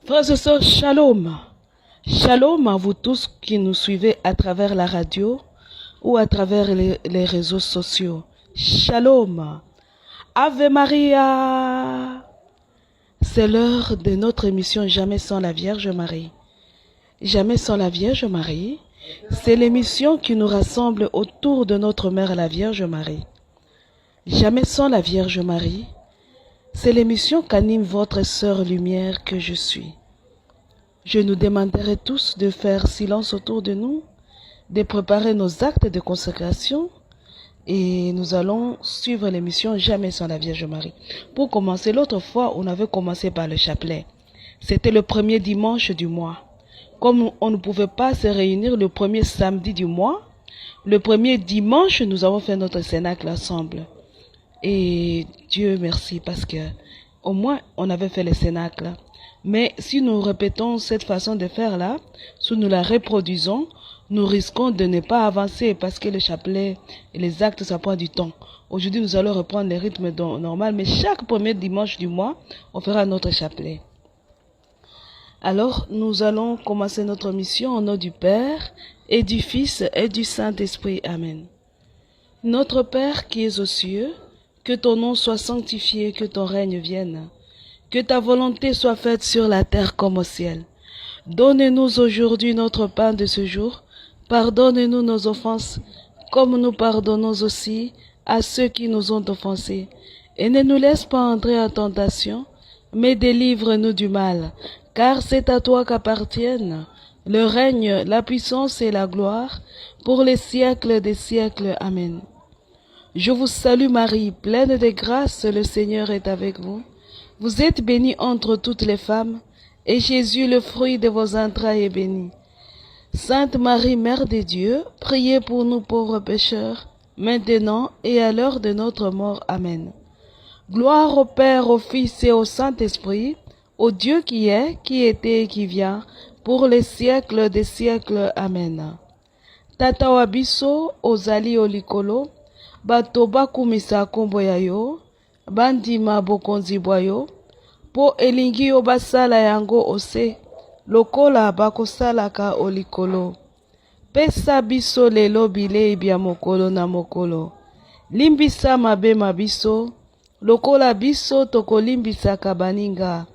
Frères et sœurs, shalom. Shalom à vous tous qui nous suivez à travers la radio ou à travers les réseaux sociaux. Shalom. Ave Maria. C'est l'heure de notre émission Jamais sans la Vierge Marie. Jamais sans la Vierge Marie, c'est l'émission qui nous rassemble autour de notre Mère la Vierge Marie. Jamais sans la Vierge Marie, c'est l'émission qu'anime votre sœur lumière que je suis. Je nous demanderai tous de faire silence autour de nous, de préparer nos actes de consécration et nous allons suivre l'émission Jamais sans la Vierge Marie. Pour commencer, l'autre fois, on avait commencé par le chapelet. C'était le premier dimanche du mois. Comme on ne pouvait pas se réunir le premier samedi du mois, le premier dimanche, nous avons fait notre cénacle ensemble. Et Dieu merci parce que au moins on avait fait le cénacle. Mais si nous répétons cette façon de faire là, si nous la reproduisons, nous risquons de ne pas avancer parce que le chapelet et les actes, ça prend du temps. Aujourd'hui, nous allons reprendre le rythme normal, mais chaque premier dimanche du mois, on fera notre chapelet. Alors, nous allons commencer notre mission au nom du Père, et du Fils, et du Saint-Esprit. Amen. Notre Père qui es aux cieux, que ton nom soit sanctifié, que ton règne vienne. Que ta volonté soit faite sur la terre comme au ciel. Donne-nous aujourd'hui notre pain de ce jour. Pardonne-nous nos offenses, comme nous pardonnons aussi à ceux qui nous ont offensés. Et ne nous laisse pas entrer en tentation, mais délivre-nous du mal. Car c'est à toi qu'appartiennent le règne, la puissance et la gloire, pour les siècles des siècles. Amen. Je vous salue Marie, pleine de grâce, le Seigneur est avec vous. Vous êtes bénie entre toutes les femmes, et Jésus, le fruit de vos entrailles, est béni. Sainte Marie, Mère de Dieu, priez pour nous pauvres pécheurs, maintenant et à l'heure de notre mort. Amen. Gloire au Père, au Fils et au Saint-Esprit, au Dieu qui est, qui était et qui vient, pour les siècles des siècles. Amen. Tata wa biso ozali olikolo, bato bakumisa kombo ya yo, bandima bokonzi bwa yo, po elingi yo basala yango ose, lokola bakosalaka olikolo. Pesa biso lelo bilei bya mokolo na mokolo. Limbisa mabema biso, lokola biso tokolimbisaka baninga.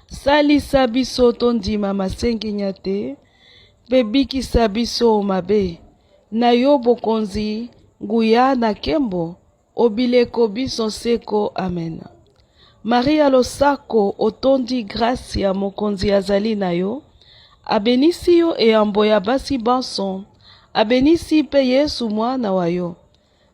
Salisa biso tondima masenginya te, mpe bikisa biso mabe. Na yo bokonzi, nguya na kembo, obileko biso seko. Amen. Maria losako otondi grâce ya mokonzi azali na yo, abenisi yo eyambo ya basi banso, abenisi mpe Yesu mwana wa yo.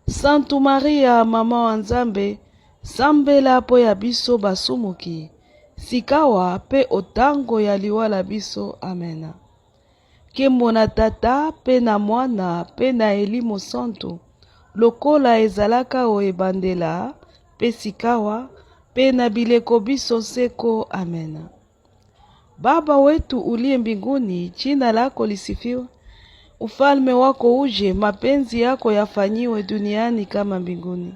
Santu Maria, mama wa Nzambe, sambela po ya biso basumuki, sikawa pe otango ya liwala biso. Amen. Kembo na Tata pe na Mwana pe na Elimo Santo, lokola ezalaka o ebandela pe sikawa pe na bileko biso seko. Amen. Baba wetu uliye mbinguni, jina lako lisifiwe. Ufalme wako uje, mapenzi yako yafanyiwe duniani kama mbinguni.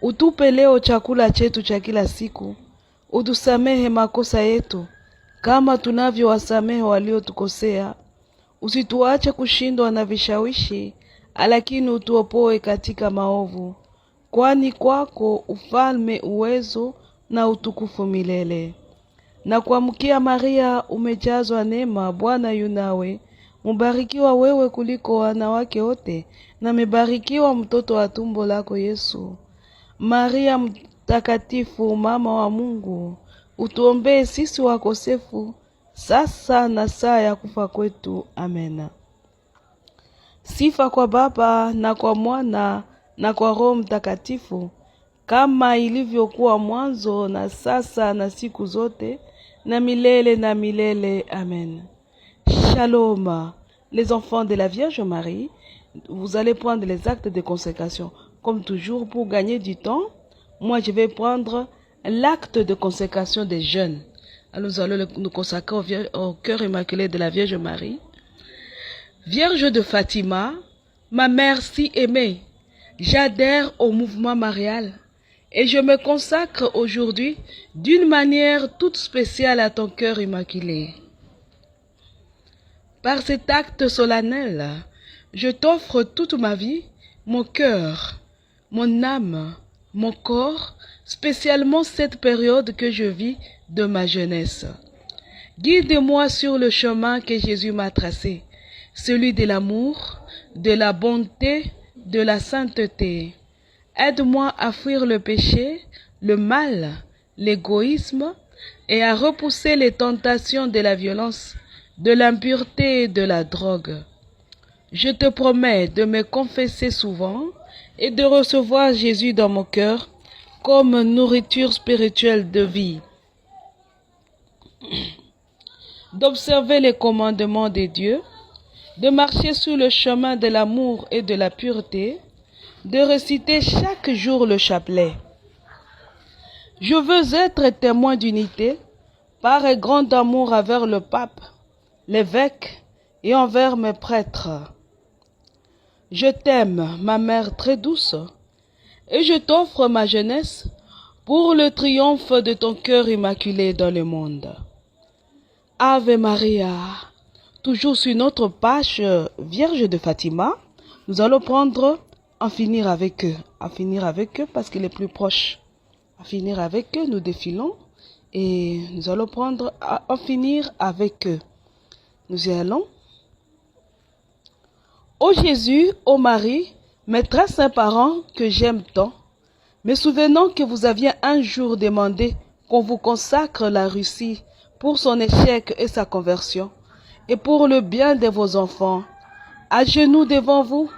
Utupe leo chakula chetu cha kila siku. Utusamehe makosa yetu kama tunavyowasamehe waliotukosea. Usituache kushindwa na vishawishi, lakini utuopoe katika maovu. Kwani kwako ufalme, uwezo na utukufu milele. Na kuamkia Maria, umejazwa neema, Bwana yu nawe. Mubarikiwa wewe kuliko wanawake wote, na mebarikiwa mtoto wa tumbo lako Yesu. Maria mtakatifu, mama wa Mungu, utuombee sisi wakosefu, sasa na saa ya kufa kwetu. Amen. Sifa kwa Baba na kwa Mwana na kwa Roho Mtakatifu, kama ilivyokuwa mwanzo na sasa na siku zote na milele na milele. Amen. Shalom. Les enfants de la Vierge Marie, vous allez prendre les actes de consécration. Comme toujours, pour gagner du temps, moi je vais prendre l'acte de consécration des jeunes. Alors nous allons nous consacrer au cœur immaculé de la Vierge Marie. Vierge de Fatima, ma mère si aimée, j'adhère au mouvement marial et je me consacre aujourd'hui d'une manière toute spéciale à ton cœur immaculé. Par cet acte solennel, je t'offre toute ma vie, mon cœur, mon âme, mon corps, spécialement cette période que je vis de ma jeunesse. Guide-moi sur le chemin que Jésus m'a tracé, celui de l'amour, de la bonté, de la sainteté. Aide-moi à fuir le péché, le mal, l'égoïsme et à repousser les tentations de la violence, de l'impureté et de la drogue. Je te promets de me confesser souvent et de recevoir Jésus dans mon cœur comme nourriture spirituelle de vie. D'observer les commandements de Dieu, de marcher sur le chemin de l'amour et de la pureté, de réciter chaque jour le chapelet. Je veux être témoin d'unité par un grand amour envers le pape, l'évêque et envers mes prêtres. Je t'aime, ma mère très douce, et je t'offre ma jeunesse pour le triomphe de ton cœur immaculé dans le monde. Ave Maria, toujours sur notre page Vierge de Fatima, nous allons prendre en finir avec eux, parce qu'il est plus proche. En finir avec eux, nous défilons et nous allons prendre en finir avec eux. Nous y allons. Ô Jésus, ô Marie, mes très saints parents que j'aime tant, me souvenant que vous aviez un jour demandé qu'on vous consacre la Russie pour son échec et sa conversion, et pour le bien de vos enfants, à genoux devant vous,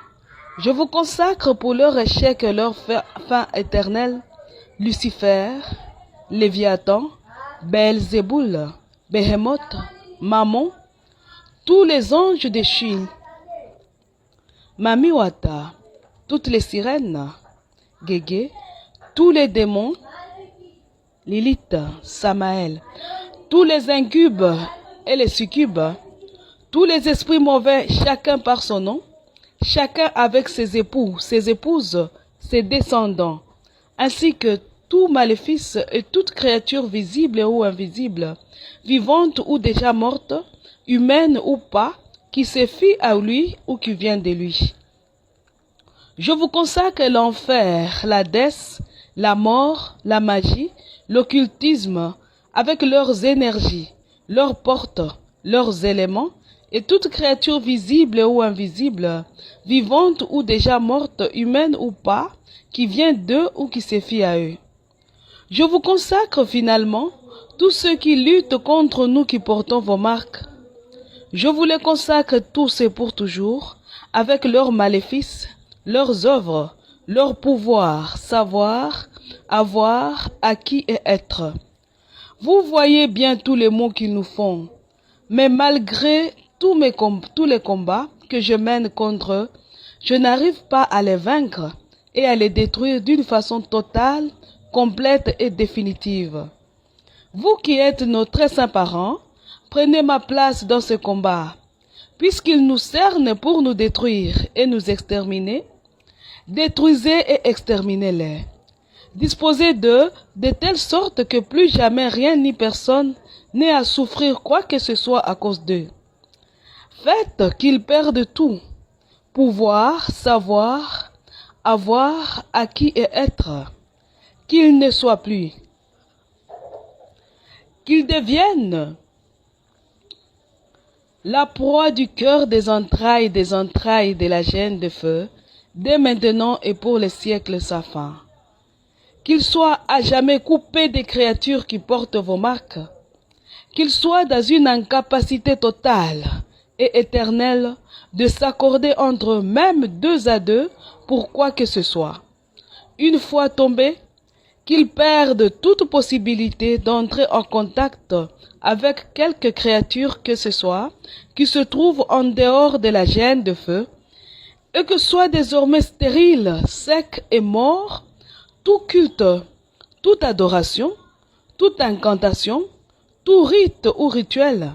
je vous consacre pour leur échec et leur fin éternelle, Lucifer, Léviathan, Belzéboul, Béhémoth, Mammon, tous les anges déchus, Mamiwata, toutes les sirènes, Guégué, tous les démons, Lilith, Samaël, tous les incubes et les succubes, tous les esprits mauvais, chacun par son nom, chacun avec ses époux, ses épouses, ses descendants, ainsi que tout maléfice et toute créature visible ou invisible, vivante ou déjà morte, humaine ou pas, qui se fie à lui ou qui vient de lui. Je vous consacre l'enfer, l'Hadès, la mort, la magie, l'occultisme, avec leurs énergies, leurs portes, leurs éléments, et toute créature visible ou invisible, vivante ou déjà morte, humaine ou pas, qui vient d'eux ou qui se fie à eux. Je vous consacre finalement tous ceux qui luttent contre nous qui portons vos marques. Je vous les consacre tous et pour toujours, avec leurs maléfices, leurs œuvres, leur pouvoir, savoir, avoir, acquis et être. Vous voyez bien tous les maux qu'ils nous font, mais malgré tous les combats que je mène contre eux, je n'arrive pas à les vaincre et à les détruire d'une façon totale, complète et définitive. Vous qui êtes nos très saints parents, prenez ma place dans ce combat, puisqu'ils nous cernent pour nous détruire et nous exterminer. Détruisez et exterminez-les. Disposez d'eux de telle sorte que plus jamais rien ni personne n'ait à souffrir quoi que ce soit à cause d'eux. Faites qu'ils perdent tout, pouvoir, savoir, avoir, acquis et être, qu'ils ne soient plus, qu'ils deviennent la proie du cœur des entrailles de la gêne de feu, dès maintenant et pour les siècles sans fin. Qu'ils soient à jamais coupés des créatures qui portent vos marques, qu'ils soient dans une incapacité totale et éternelle de s'accorder entre eux, même deux à deux, pour quoi que ce soit. Une fois tombés, qu'ils perdent toute possibilité d'entrer en contact avec quelque créature que ce soit qui se trouve en dehors de la gêne de feu, et que soit désormais stérile, sec et mort, tout culte, toute adoration, toute incantation, tout rite ou rituel,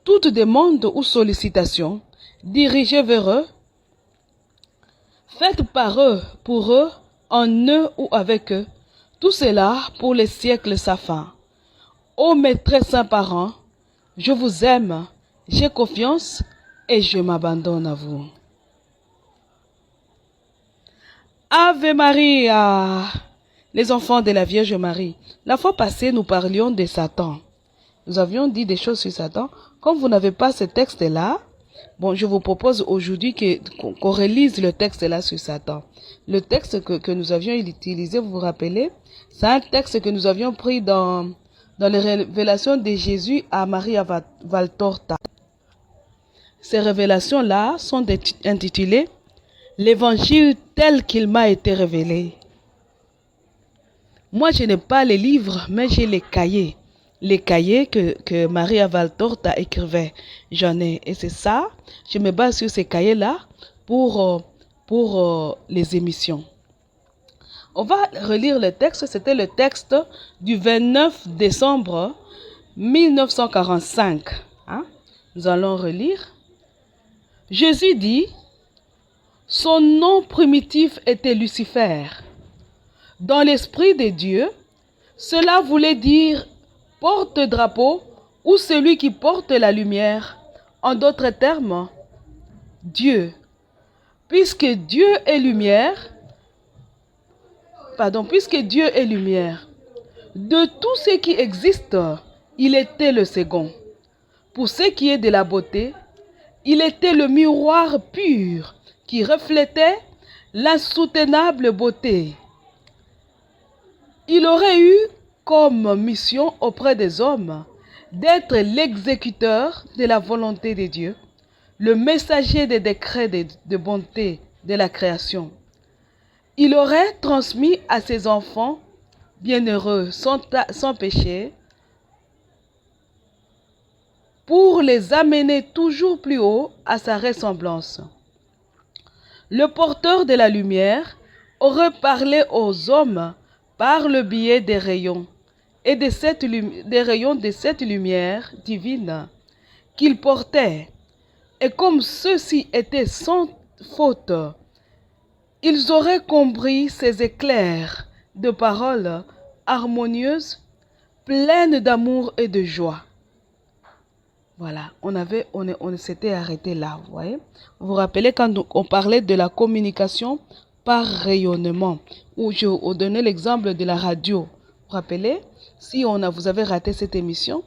toute demande ou sollicitation, dirigée vers eux, faite par eux, pour eux, en eux ou avec eux, Tout cela pour les siècles sans fin. Ô mes très saints parents, je vous aime, j'ai confiance et je m'abandonne à vous. Ave Maria, les enfants de la Vierge Marie. La fois passée, nous parlions de Satan. Nous avions dit des choses sur Satan. Comme vous n'avez pas ce texte-là, bon, je vous propose aujourd'hui qu'on relise le texte-là sur Satan. Le texte que nous avions utilisé, vous vous rappelez, c'est un texte que nous avions pris dans les révélations de Jésus à Maria Valtorta. Ces révélations-là sont intitulées « L'évangile tel qu'il m'a été révélé ». Moi, je n'ai pas les livres, mais j'ai les cahiers. Les cahiers que Maria Valtorta écrivait. J'en ai. Et c'est ça, je me base sur ces cahiers-là pour les émissions. On va relire le texte. C'était le texte du 29 décembre 1945. Hein? Nous allons relire. Jésus dit, son nom primitif était Lucifer. Dans l'esprit de Dieu, cela voulait dire porte-drapeau ou celui qui porte la lumière. En d'autres termes, Dieu. Puisque Dieu est lumière, de tout ce qui existe, il était le second. Pour ce qui est de la beauté, il était le miroir pur qui reflétait l'insoutenable beauté. Il aurait eu comme mission auprès des hommes d'être l'exécuteur de la volonté de Dieu, le messager des décrets de bonté de la création. Il aurait transmis à ses enfants bienheureux sans péché pour les amener toujours plus haut à sa ressemblance. Le porteur de la lumière aurait parlé aux hommes par le biais des rayons et des rayons de cette lumière divine qu'il portait. Et comme ceux-ci étaient sans faute, ils auraient compris ces éclairs de paroles harmonieuses, pleines d'amour et de joie. Voilà, on s'était arrêté là, vous voyez. Vous vous rappelez quand on parlait de la communication par rayonnement, où je vous donnais l'exemple de la radio. Vous vous rappelez, si vous avez raté cette émission,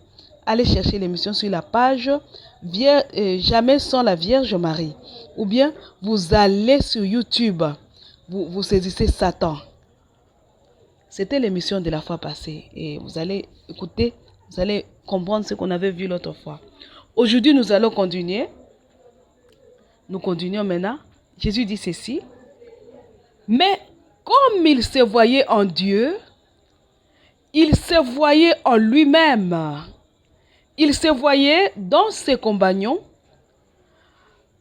allez chercher l'émission sur la page Jamais sans la Vierge Marie. Ou bien, vous allez sur YouTube, vous saisissez Satan. C'était l'émission de la fois passée. Et vous allez écouter, vous allez comprendre ce qu'on avait vu l'autre fois. Aujourd'hui, nous allons continuer. Nous continuons maintenant. Jésus dit ceci. Mais comme il se voyait en Dieu, il se voyait en lui-même. Il se voyait dans ses compagnons,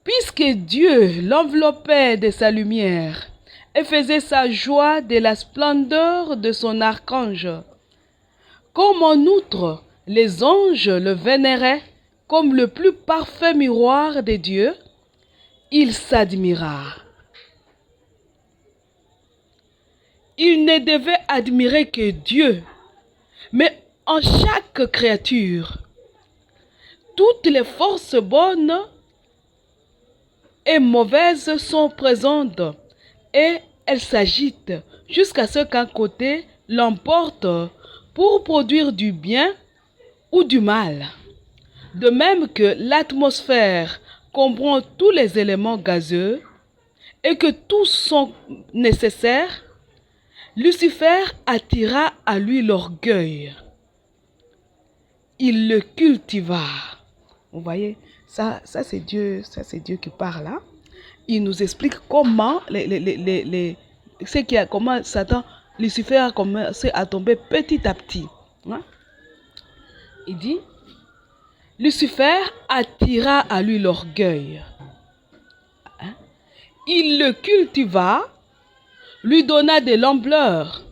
puisque Dieu l'enveloppait de sa lumière et faisait sa joie de la splendeur de son archange. Comme en outre, les anges le vénéraient comme le plus parfait miroir de Dieu, il s'admira. Il ne devait admirer que Dieu, mais en chaque créature, toutes les forces bonnes et mauvaises sont présentes et elles s'agitent jusqu'à ce qu'un côté l'emporte pour produire du bien ou du mal. De même que l'atmosphère comprend tous les éléments gazeux et que tous sont nécessaires, Lucifer attira à lui l'orgueil. Il le cultiva. Vous voyez, ça c'est Dieu qui parle. Hein? Il nous explique comment comment Satan, Lucifer a commencé à tomber petit à petit. Hein? Il dit, Lucifer attira à lui l'orgueil. Hein? Il le cultiva, lui donna de l'ampleur.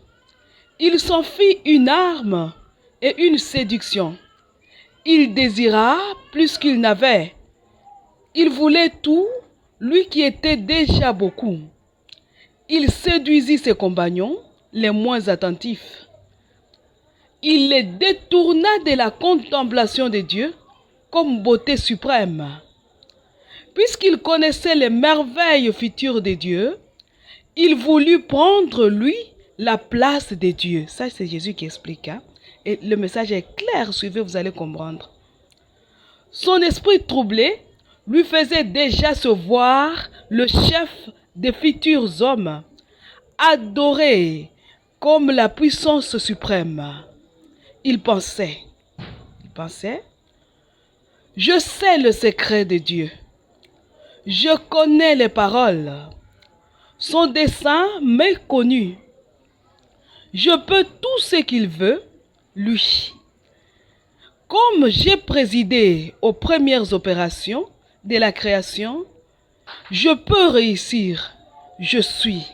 Il s'en fit une arme et une séduction. Il désira plus qu'il n'avait. Il voulait tout, lui qui était déjà beaucoup. Il séduisit ses compagnons, les moins attentifs. Il les détourna de la contemplation de Dieu comme beauté suprême. Puisqu'il connaissait les merveilles futures de Dieu, il voulut prendre, lui, la place de Dieu. Ça, c'est Jésus qui explique. Et le message est clair, suivez, vous allez comprendre. Son esprit troublé lui faisait déjà se voir le chef des futurs hommes, adoré comme la puissance suprême. Il pensait, je sais le secret de Dieu. Je connais les paroles. Son dessein m'est connu. Je peux tout ce qu'il veut, lui. Comme j'ai présidé aux premières opérations de la création, je peux réussir. Je suis.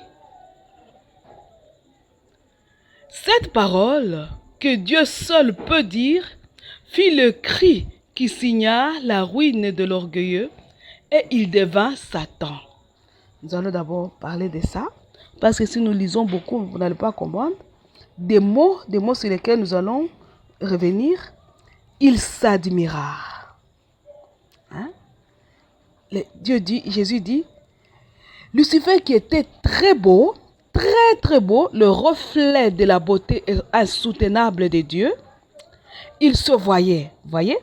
Cette parole que Dieu seul peut dire fit le cri qui signa la ruine de l'orgueilleux et il devint Satan. Nous allons d'abord parler de ça, parce que si nous lisons beaucoup, vous n'allez pas comprendre. Des mots sur lesquels nous allons revenir. Il s'admira. Jésus dit, Lucifer qui était très beau, très beau, le reflet de la beauté insoutenable de Dieu, il se voyait, voyez?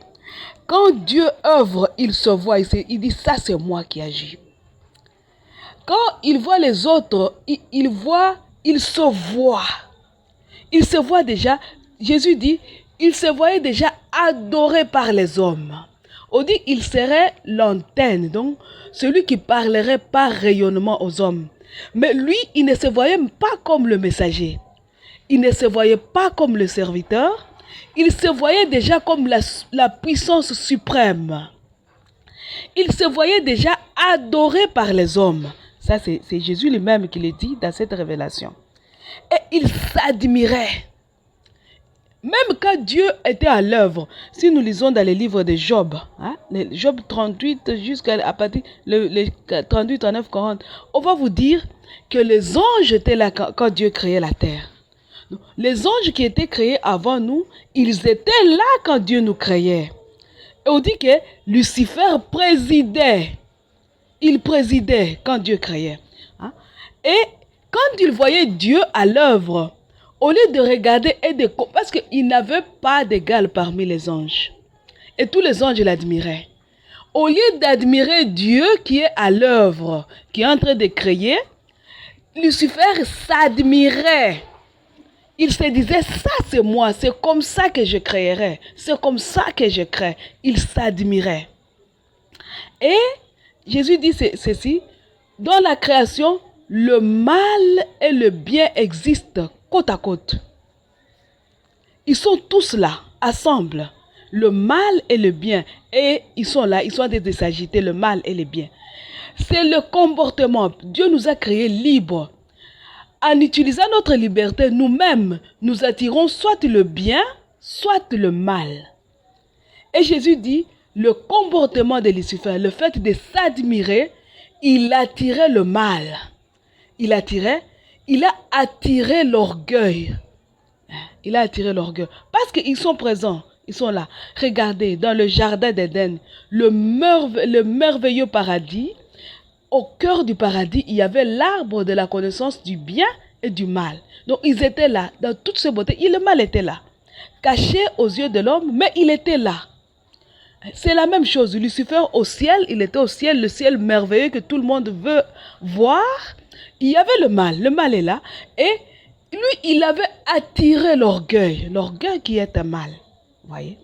Quand Dieu œuvre, il se voit, il dit, ça c'est moi qui agis. Quand il voit les autres, il se voit. Il se voit déjà, Jésus dit, il se voyait déjà adoré par les hommes. On dit, il serait l'antenne, donc celui qui parlerait par rayonnement aux hommes. Mais lui, il ne se voyait pas comme le messager. Il ne se voyait pas comme le serviteur. Il se voyait déjà comme la puissance suprême. Il se voyait déjà adoré par les hommes. Ça, c'est Jésus lui-même qui le dit dans cette révélation. Et il s'admirait. Même quand Dieu était à l'œuvre, si nous lisons dans les livres de Job, Job 38 jusqu'à partir le 38, 39, 40, on va vous dire que les anges étaient là quand Dieu créait la terre. Les anges qui étaient créés avant nous, ils étaient là quand Dieu nous créait. Et on dit que Lucifer présidait. Il présidait quand Dieu créait. Et quand il voyait Dieu à l'œuvre, au lieu de regarder parce qu'il n'avait pas d'égal parmi les anges. Et tous les anges l'admiraient. Au lieu d'admirer Dieu qui est à l'œuvre, qui est en train de créer, Lucifer s'admirait. Il se disait, ça c'est moi, c'est comme ça que je créerai. C'est comme ça que je crée. Il s'admirait. Et Jésus dit ceci, dans la création, le mal et le bien existent côte à côte. Ils sont tous là, ensemble. Le mal et le bien. Et ils sont là, ils sont en train de s'agiter, le mal et le bien. C'est le comportement. Dieu nous a créés libres. En utilisant notre liberté, nous-mêmes, nous attirons soit le bien, soit le mal. Et Jésus dit, le comportement de Lucifer, le fait de s'admirer, il attirait le mal. Il a attiré l'orgueil. Il a attiré l'orgueil. Parce qu'ils sont présents. Ils sont là. Regardez, dans le jardin d'Éden, le merveilleux paradis, au cœur du paradis, il y avait l'arbre de la connaissance du bien et du mal. Donc, ils étaient là, dans toute cette beauté. Et le mal était là. Caché aux yeux de l'homme, mais il était là. C'est la même chose. Lucifer au ciel, il était au ciel, le ciel merveilleux que tout le monde veut voir. Il y avait le mal est là. Et lui, il avait attiré l'orgueil qui est un mal. Vous voyez?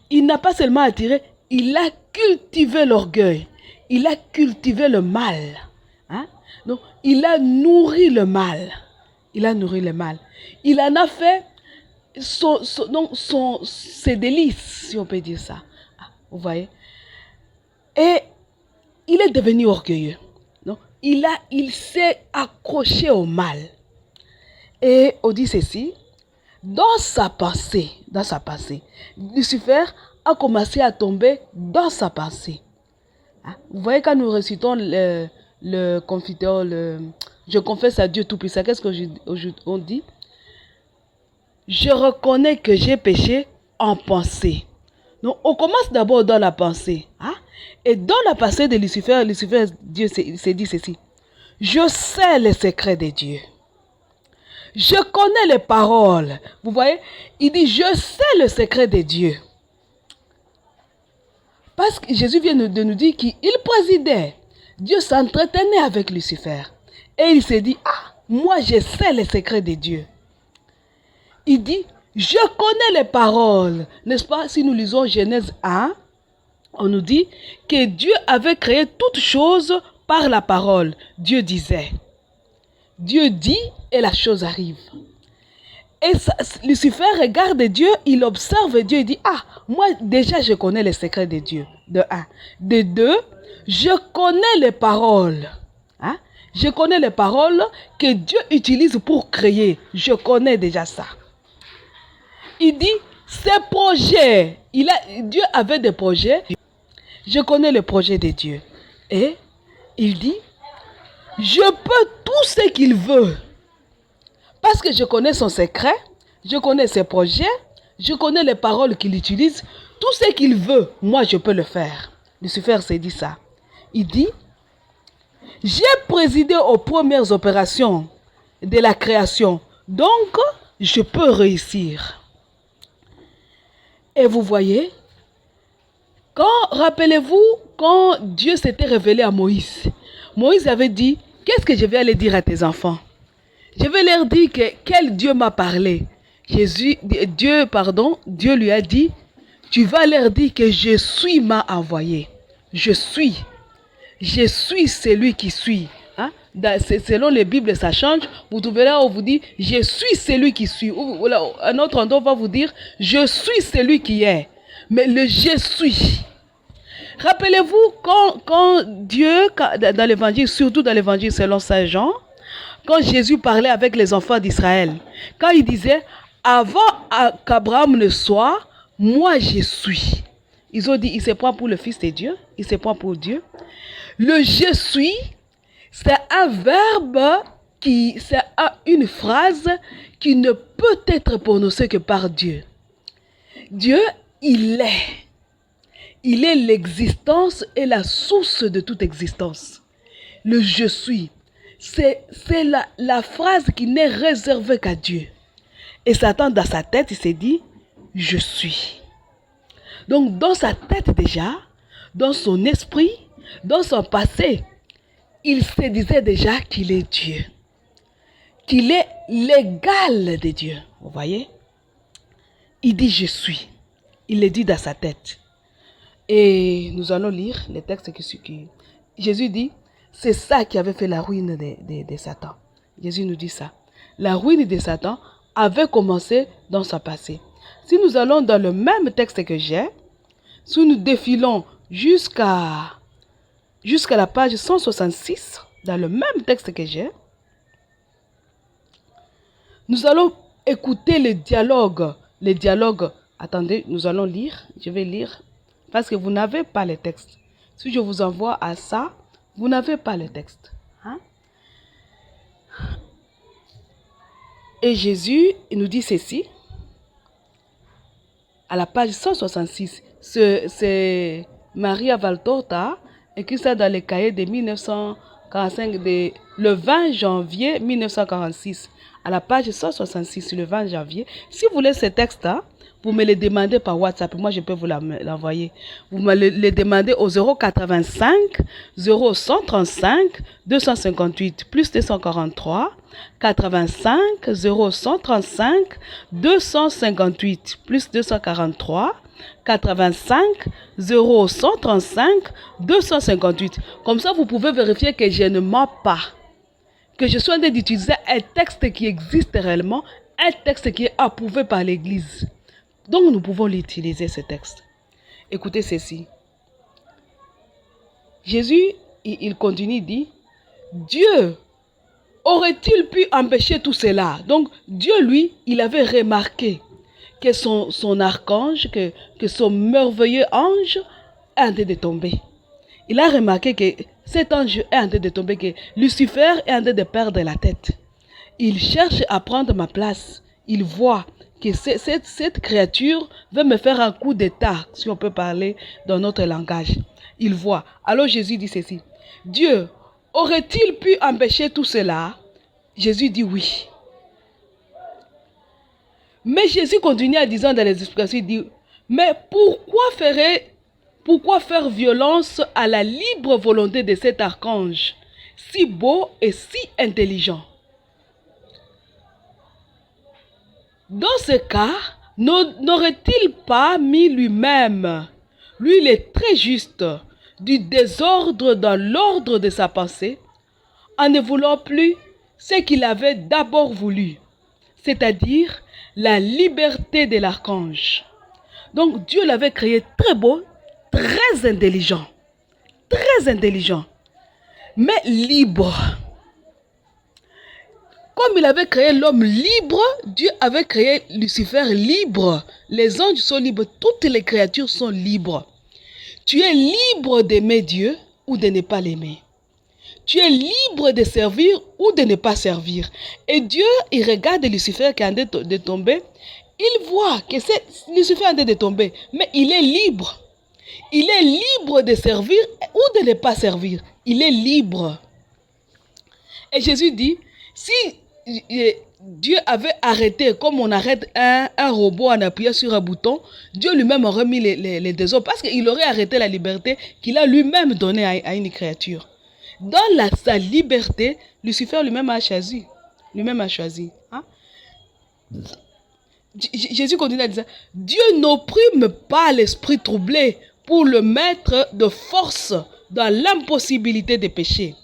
Il n'a pas seulement attiré, il a cultivé l'orgueil. Il a cultivé le mal. Donc, il a nourri le mal. Il en a fait ses délices, si on peut dire ça. Vous voyez? Et il est devenu orgueilleux. Donc, il s'est accroché au mal. Et on dit ceci, dans sa pensée, Lucifer a commencé à tomber dans sa pensée. Vous voyez, quand nous récitons le Confiteor, je confesse à Dieu Tout-Puissant. Qu'est-ce qu'on dit? Je reconnais que j'ai péché en pensée. Donc, on commence d'abord dans la pensée. Hein? Et dans la pensée de Lucifer, Dieu s'est dit ceci. Je sais les secrets de Dieu. Je connais les paroles. Vous voyez? Il dit, je sais le secret de Dieu. Parce que Jésus vient de nous dire qu'il présidait. Dieu s'entretenait avec Lucifer. Et il s'est dit, ah, moi je sais les secrets de Dieu. Il dit, je connais les paroles. N'est-ce pas? Si nous lisons Genèse 1, on nous dit que Dieu avait créé toutes choses par la parole. Dieu disait. Dieu dit et la chose arrive. Et ça, Lucifer regarde Dieu, il observe Dieu, il dit, ah, moi déjà je connais les secrets de Dieu. De un. De deux, je connais les paroles. Hein? Je connais les paroles que Dieu utilise pour créer. Je connais déjà ça. Il dit, ces projets, Dieu avait des projets. Je connais le projet de Dieu. Et il dit, je peux tout ce qu'il veut. Parce que je connais son secret, je connais ses projets, je connais les paroles qu'il utilise. Tout ce qu'il veut, moi je peux le faire. Lucifer s'est dit ça. Il dit, j'ai présidé aux premières opérations de la création. Donc, je peux réussir. Et vous voyez, rappelez-vous, quand Dieu s'était révélé à Moïse, Moïse avait dit, qu'est-ce que je vais aller dire à tes enfants? Je vais leur dire que quel Dieu m'a parlé. Dieu lui a dit, tu vas leur dire que je suis m'a envoyé. Je suis celui qui suis. Hein? Selon les Bibles, ça change. Vous trouverez là où vous dit, je suis celui qui suis. Un autre endroit va vous dire, je suis celui qui est. Mais le je suis. Rappelez-vous quand Dieu, dans l'évangile, surtout dans l'évangile selon Saint Jean, quand Jésus parlait avec les enfants d'Israël, quand il disait, avant qu'Abraham ne soit, moi je suis. Ils ont dit, il se prend pour le Fils de Dieu, il se prend pour Dieu. Le je suis, c'est un verbe, c'est une phrase qui ne peut être prononcée que par Dieu. Dieu, il est. Il est l'existence et la source de toute existence. Le je suis. C'est la phrase qui n'est réservée qu'à Dieu. Et Satan, dans sa tête, il s'est dit, je suis. Donc, dans sa tête déjà, dans son esprit, dans son passé, il se disait déjà qu'il est Dieu. Qu'il est l'égal de Dieu. Vous voyez? Il dit, je suis. Il le dit dans sa tête. Et nous allons lire les textes qui Jésus dit, c'est ça qui avait fait la ruine de Satan. Jésus nous dit ça. La ruine de Satan avait commencé dans son passé. Si nous allons dans le même texte que j'ai, si nous défilons jusqu'à la page 166, dans le même texte que j'ai, nous allons écouter les dialogues. Attendez, nous allons lire. Je vais lire. Parce que vous n'avez pas les textes. Si je vous envoie à ça, vous n'avez pas le texte. Hein? Et Jésus, il nous dit ceci. À la page 166. C'est Maria Valtorta, écrit ça dans les cahiers de 1945, le 20 janvier 1946. À la page 166, le 20 janvier. Si vous voulez ce texte-là, vous me le demandez par WhatsApp. Moi, je peux vous l'envoyer. Vous me le demandez au 085 0135 258 plus 243 85 0135 258 plus 243 85 0135 258. Comme ça, vous pouvez vérifier que je ne mens pas. Que je suis en train d'utiliser un texte qui existe réellement, un texte qui est approuvé par l'Église. Donc, nous pouvons l'utiliser, ce texte. Écoutez ceci. Jésus, il continue, il dit, Dieu aurait-il pu empêcher tout cela? Donc, Dieu, lui, il avait remarqué que son archange, que son merveilleux ange est en train de tomber. il a remarqué que cet ange est en train de tomber, que Lucifer est en train de perdre la tête. Il cherche à prendre ma place. Il voit que cette créature veut me faire un coup d'état, si on peut parler dans notre langage. Il voit. Alors Jésus dit ceci. Dieu aurait-il pu empêcher tout cela? Jésus dit oui. Mais Jésus continue en disant dans les explications, il dit, mais pourquoi faire violence à la libre volonté de cet archange, si beau et si intelligent? Dans ce cas, n'aurait-il pas mis lui-même, lui il est très juste, du désordre dans l'ordre de sa pensée, en ne voulant plus ce qu'il avait d'abord voulu, c'est-à-dire la liberté de l'archange. Donc Dieu l'avait créé très beau, très intelligent, mais libre. Comme il avait créé l'homme libre, Dieu avait créé Lucifer libre. Les anges sont libres, toutes les créatures sont libres. Tu es libre d'aimer Dieu ou de ne pas l'aimer. Tu es libre de servir ou de ne pas servir. Et Dieu, il regarde Lucifer qui est en train de tomber. Il voit que c'est Lucifer est en train de tomber. Mais il est libre. Il est libre de servir ou de ne pas servir. Il est libre. Et Jésus dit, si Dieu avait arrêté, comme on arrête un robot en appuyant sur un bouton, Dieu lui-même aurait mis les désordres. Parce qu'il aurait arrêté la liberté qu'il a lui-même donnée à une créature. Dans sa liberté, Lucifer lui-même a choisi. Hein? Jésus continue à dire, Dieu n'opprime pas l'esprit troublé pour le mettre de force dans l'impossibilité de pécher.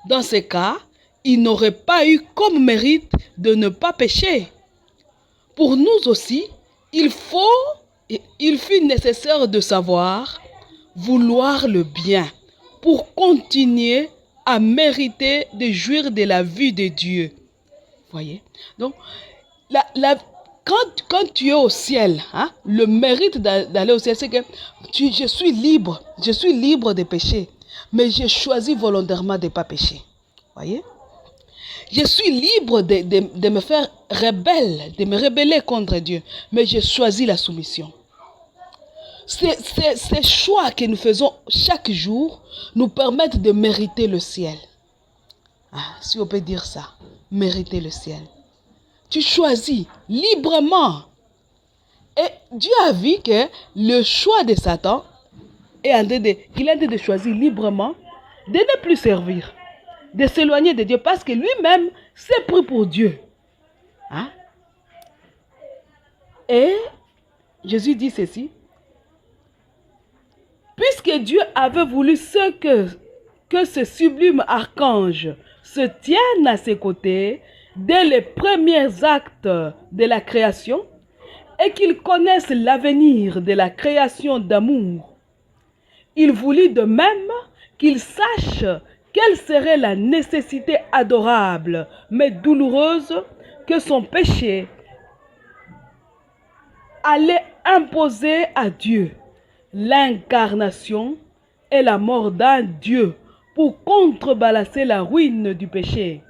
Dans ce cas, il n'aurait pas eu comme mérite de ne pas pécher. Pour nous aussi, il fut nécessaire de savoir vouloir le bien pour continuer à mériter de jouir de la vue de Dieu. Voyez? Donc, quand tu es au ciel, hein, le mérite d'aller au ciel, c'est que je suis libre de pécher, mais j'ai choisi volontairement de ne pas pécher. Voyez? Je suis libre de me faire rebelle, de me rebeller contre Dieu, mais j'ai choisi la soumission. Ces choix que nous faisons chaque jour nous permettent de mériter le ciel. Ah, si on peut dire ça, mériter le ciel. Tu choisis librement. Et Dieu a vu que le choix de Satan il est en train de choisir librement de ne plus servir, de s'éloigner de Dieu parce que lui-même s'est pris pour Dieu. Hein? Et Jésus dit ceci. Puisque Dieu avait voulu que ce sublime archange se tienne à ses côtés dès les premiers actes de la création et qu'il connaisse l'avenir de la création d'amour, il voulut de même qu'il sache quelle serait la nécessité adorable mais douloureuse que son péché allait imposer à Dieu. L'incarnation est la mort d'un Dieu pour contrebalancer la ruine du péché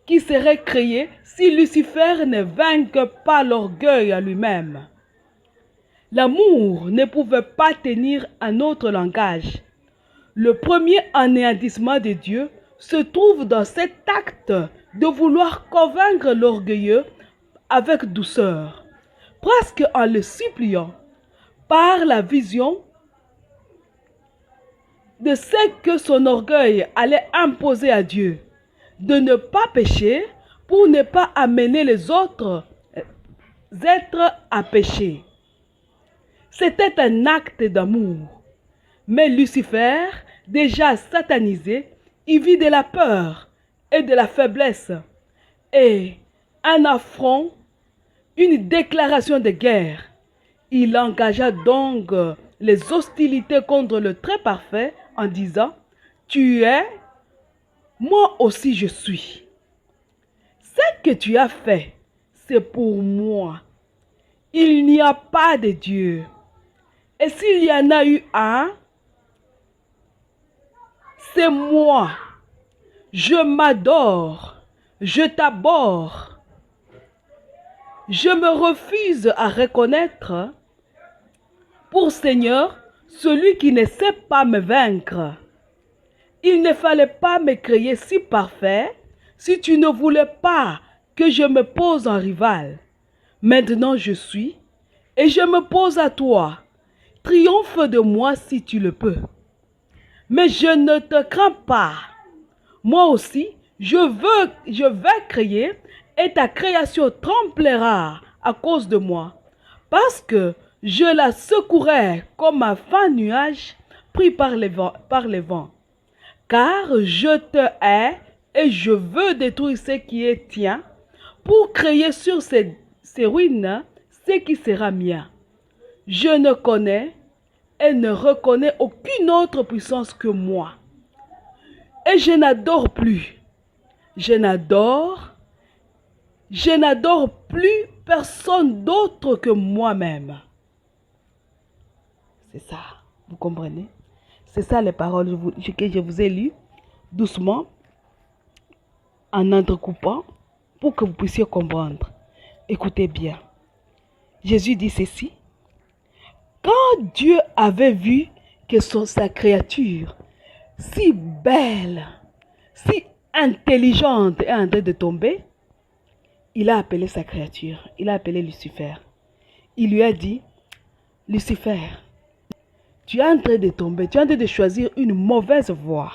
qui serait créé si Lucifer ne vainque pas l'orgueil à lui-même. L'amour ne pouvait pas tenir un autre langage. Le premier anéantissement de Dieu se trouve dans cet acte de vouloir convaincre l'orgueilleux avec douceur, presque en le suppliant, par la vision de ce que son orgueil allait imposer à Dieu, de ne pas pécher pour ne pas amener les autres êtres à pécher. C'était un acte d'amour. Mais Lucifer, déjà satanisé, y vit de la peur et de la faiblesse et un affront, une déclaration de guerre. Il engagea donc les hostilités contre le très parfait en disant, tu es, moi aussi je suis. Ce que tu as fait, c'est pour moi. Il n'y a pas de Dieu. Et s'il y en a eu un, c'est moi. Je m'adore. Je t'abhorre. Je me refuse à reconnaître pour Seigneur celui qui ne sait pas me vaincre. Il ne fallait pas me créer si parfait si tu ne voulais pas que je me pose en rival. Maintenant je suis et je me pose à toi. Triomphe de moi si tu le peux. Mais je ne te crains pas. Moi aussi, je vais créer et ta création tremblera à cause de moi. Parce que je la secouerai comme un fin nuage pris par les vents. Car je te hais et je veux détruire ce qui est tien pour créer sur ces ruines ce qui sera mien. Je ne connais et ne reconnais aucune autre puissance que moi. Et je n'adore plus. Je n'adore plus personne d'autre que moi-même. C'est ça, vous comprenez? C'est ça les paroles que je vous ai lues doucement, en entrecoupant, pour que vous puissiez comprendre. Écoutez bien. Jésus dit ceci. Quand Dieu avait vu que sa créature, si belle, si intelligente est en train de tomber, il a appelé sa créature, il a appelé Lucifer. Il lui a dit, Lucifer, tu es en train de tomber, tu es en train de choisir une mauvaise voie.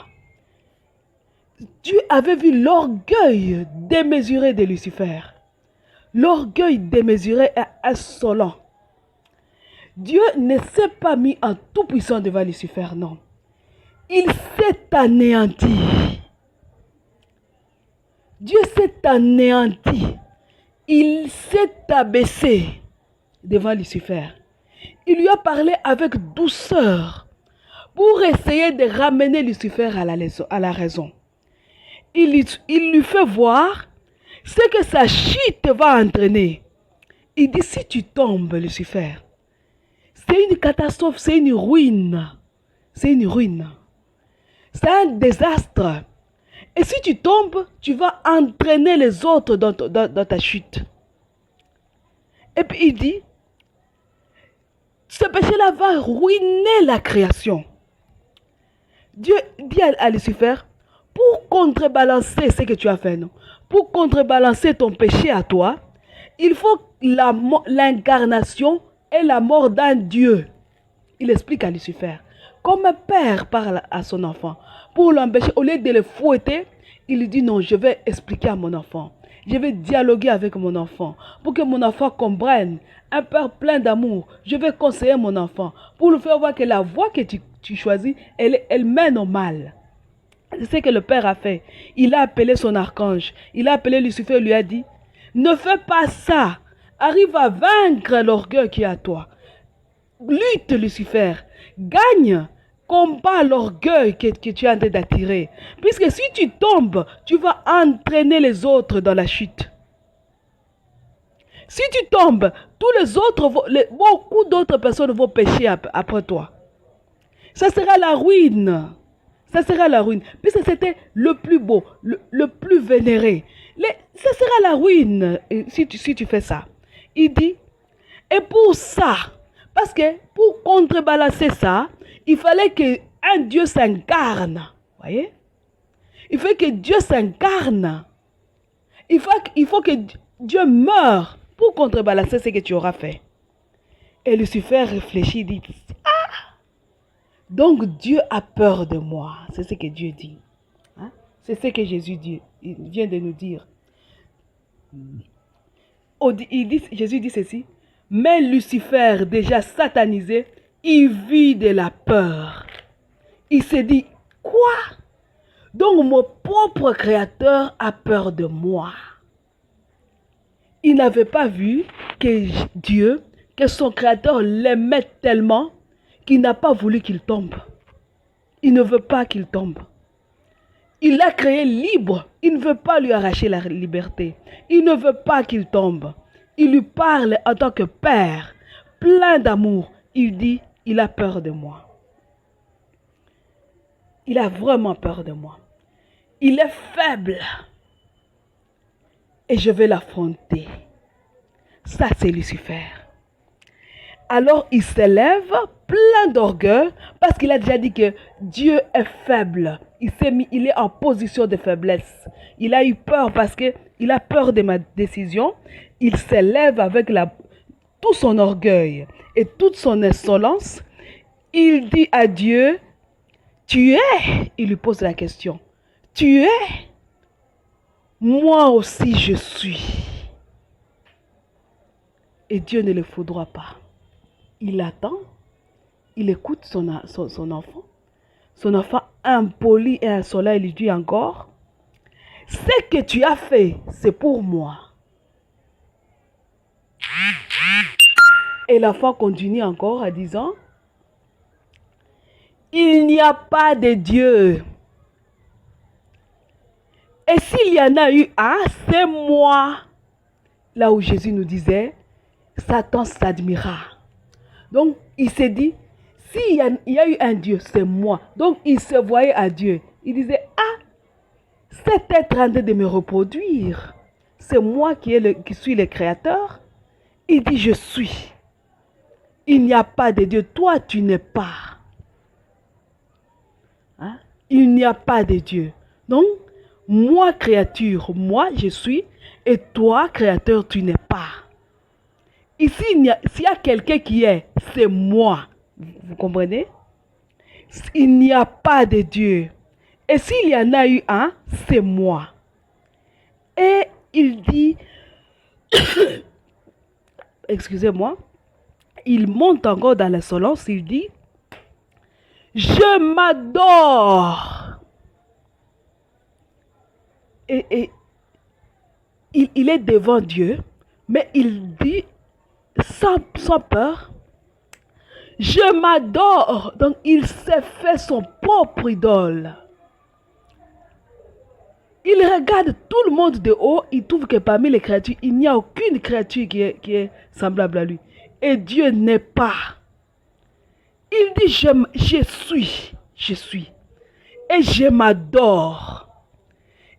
Dieu avait vu l'orgueil démesuré de Lucifer. L'orgueil démesuré et insolent. Dieu ne s'est pas mis en tout puissant devant Lucifer, non. Il s'est anéanti. Dieu s'est anéanti. Il s'est abaissé devant Lucifer. Il lui a parlé avec douceur pour essayer de ramener Lucifer à la raison. Il lui fait voir ce que sa chute va entraîner. Il dit, si tu tombes, Lucifer, c'est une catastrophe, c'est une ruine. C'est une ruine. C'est un désastre. Et si tu tombes, tu vas entraîner les autres dans ta chute. Et puis il dit, ce péché-là va ruiner la création. Dieu dit à Lucifer, pour contrebalancer ce que tu as fait, non? Pour contrebalancer ton péché à toi, il faut l'incarnation et la mort d'un Dieu. Il explique à Lucifer. Comme un père parle à son enfant. Pour l'empêcher, au lieu de le fouetter, il lui dit non, je vais expliquer à mon enfant. Je vais dialoguer avec mon enfant. Pour que mon enfant comprenne. Un père plein d'amour. Je vais conseiller mon enfant. Pour lui faire voir que la voie que tu choisis, elle mène au mal. C'est ce que le père a fait. Il a appelé son archange. Il a appelé Lucifer et lui a dit, ne fais pas ça. Arrive à vaincre l'orgueil qui est à toi. Lutte, Lucifer. Gagne. Combat l'orgueil que tu es en train d'attirer. Puisque si tu tombes, tu vas entraîner les autres dans la chute. Si tu tombes, beaucoup d'autres personnes vont pécher après toi. Ça sera la ruine. Ça sera la ruine. Puisque c'était le plus beau, le plus vénéré. Ça sera la ruine si tu fais ça. Il dit, et pour ça, parce que pour contrebalancer ça, il fallait qu'un Dieu s'incarne. Voyez? Il faut que Dieu s'incarne. Il faut que Dieu meure pour contrebalancer ce que tu auras fait. Et Lucifer réfléchit, dit, ah! Donc Dieu a peur de moi. C'est ce que Dieu dit. Hein? C'est ce que Jésus dit. Il vient de nous dire. Jésus dit ceci. Mais Lucifer, déjà satanisé, il vit de la peur. Il s'est dit, quoi? Donc mon propre créateur a peur de moi. Il n'avait pas vu que Dieu, que son créateur l'aimait tellement qu'il n'a pas voulu qu'il tombe. Il ne veut pas qu'il tombe. Il l'a créé libre. Il ne veut pas lui arracher la liberté. Il ne veut pas qu'il tombe. Il lui parle en tant que père, plein d'amour. Il dit, il a peur de moi. il a vraiment peur de moi. Il est faible. Et je vais l'affronter. Ça, c'est Lucifer. Alors, il s'élève plein d'orgueil parce qu'il a déjà dit que Dieu est faible. Il est en position de faiblesse. Il a eu peur parce qu'il a peur de ma décision. Il s'élève avec tout son orgueil et toute son insolence. Il dit à Dieu, tu es, il lui pose la question, tu es, moi aussi je suis. Et Dieu ne le foudroie pas. Il attend, il écoute son enfant. Son enfant impoli et insolent, il lui dit encore, ce que tu as fait, c'est pour moi. Et l'enfant continue encore en disant, il n'y a pas de Dieu. Et s'il y en a eu un, c'est moi. Là où Jésus nous disait, Satan s'admira. Donc, il s'est dit, s'il y a eu un Dieu, c'est moi. Donc, il se voyait à Dieu. Il disait, ah, cet être en train de me reproduire. C'est moi qui suis le créateur. Il dit, je suis. Il n'y a pas de Dieu. Toi, tu n'es pas. Hein? Il n'y a pas de Dieu. Donc, moi, créature, moi, je suis. Et toi, créateur, tu n'es pas. Ici, s'il y a quelqu'un qui est, c'est moi. Vous comprenez? Il n'y a pas de Dieu. Et s'il y en a eu un, c'est moi. Et il dit, excusez-moi, il monte encore dans l'insolence, il dit, je m'adore. Et il est devant Dieu, mais il dit, sans peur, je m'adore. Donc, il s'est fait son propre idole. Il regarde tout le monde de haut, il trouve que parmi les créatures, il n'y a aucune créature qui est semblable à lui. Et Dieu n'est pas. Il dit, je suis. Et je m'adore.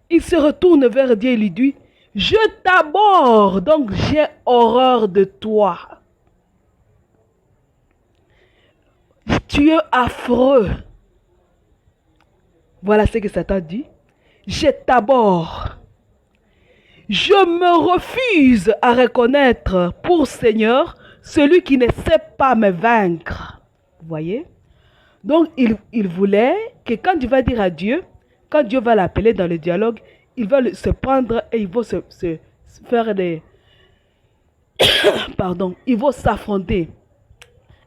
Il se retourne vers Dieu et lui dit, je t'abhorre, donc j'ai horreur de toi. Tu es affreux. Voilà ce que Satan dit. Je t'abhorre. Je me refuse à reconnaître pour Seigneur celui qui ne sait pas me vaincre. Vous voyez? Donc, il voulait que quand il va dire à Dieu, quand Dieu va l'appeler dans le dialogue, il va se prendre et il va se faire des... Pardon, il va s'affronter.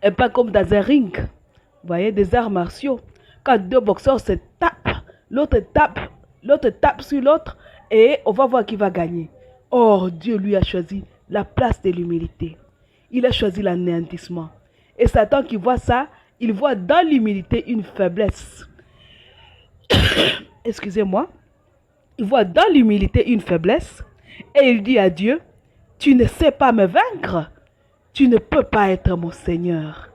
Et pas comme dans un ring. Vous voyez, des arts martiaux. Quand deux boxeurs se tapent, l'autre tape sur l'autre et on va voir qui va gagner. Or, Dieu lui a choisi la place de l'humilité. Il a choisi l'anéantissement. Et Satan qui voit ça, il voit dans l'humilité une faiblesse. Excusez-moi. Il voit dans l'humilité une faiblesse et il dit à Dieu, tu ne sais pas me vaincre, tu ne peux pas être mon Seigneur.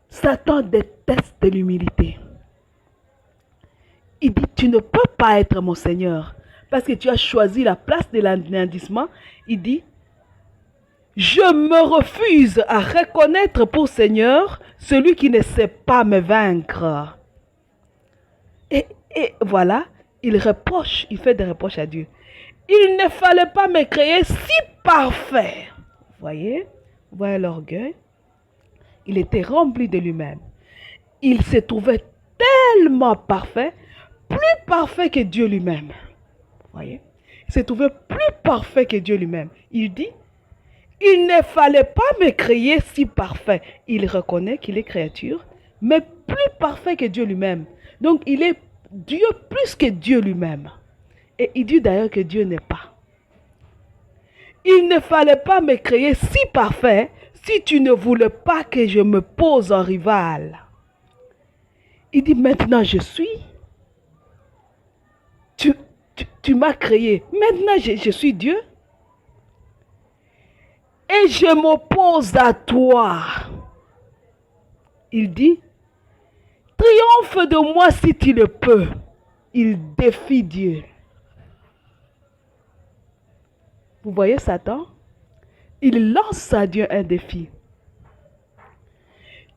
Satan déteste l'humilité. Il dit, tu ne peux pas être mon Seigneur parce que tu as choisi la place de l'anéantissement. Il dit, je me refuse à reconnaître pour Seigneur celui qui ne sait pas me vaincre. Et voilà, il fait des reproches à Dieu. Il ne fallait pas me créer si parfait. Vous voyez l'orgueil. Il était rempli de lui-même. Il se trouvait tellement parfait, plus parfait que Dieu lui-même. Vous voyez? Il se trouvait plus parfait que Dieu lui-même. Il dit, il ne fallait pas me créer si parfait. Il reconnaît qu'il est créature, mais plus parfait que Dieu lui-même. Donc, il est Dieu plus que Dieu lui-même. Et il dit d'ailleurs que Dieu n'est pas. Il ne fallait pas me créer si parfait si tu ne voulais pas que je me pose en rival. Il dit maintenant je suis. Tu m'as créé. Maintenant je suis Dieu. Et je m'oppose à toi. Il dit, Triomphe de moi si tu le peux. Il défie Dieu. Vous voyez Satan? Il lance à Dieu un défi.